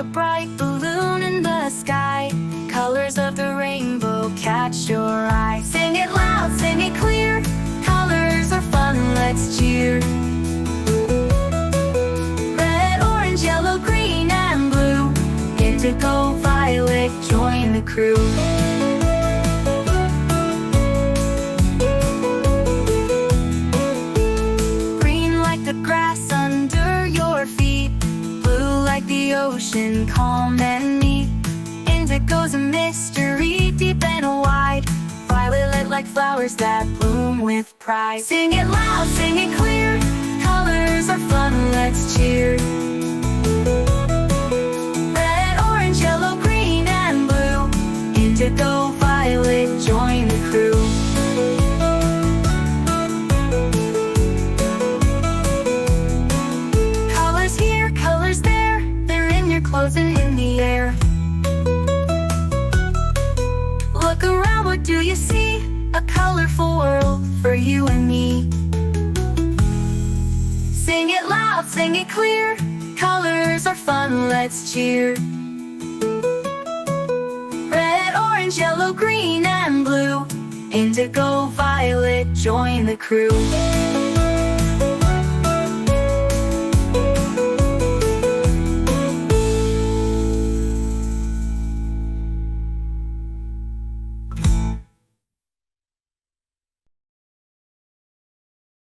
a bright balloon in the sky. Colors of the rainbow catch your eye. Sing it loud, sing it clear. Colors are fun, let's cheer. Red, orange, yellow, green, and blue. Indigo, violet, join the crew. Green like the grass under your feet. Blue like the ocean, calm and neat. Indigo's a mystery, deep and wide. Violet like flowers that bloom with pride. Sing it loud, sing it clear. Colors are fun, let's cheer. Red, orange, yellow, green, and blue. Indigo, violet, join the crew. Colors here, colors there. They're in your clothes and in the air. Look around, what do you see? A colorful world for you and me. Sing it loud, sing it clear. Colors are fun, let's cheer. Red, orange, yellow, green, and blue. Indigo, violet, join the crew.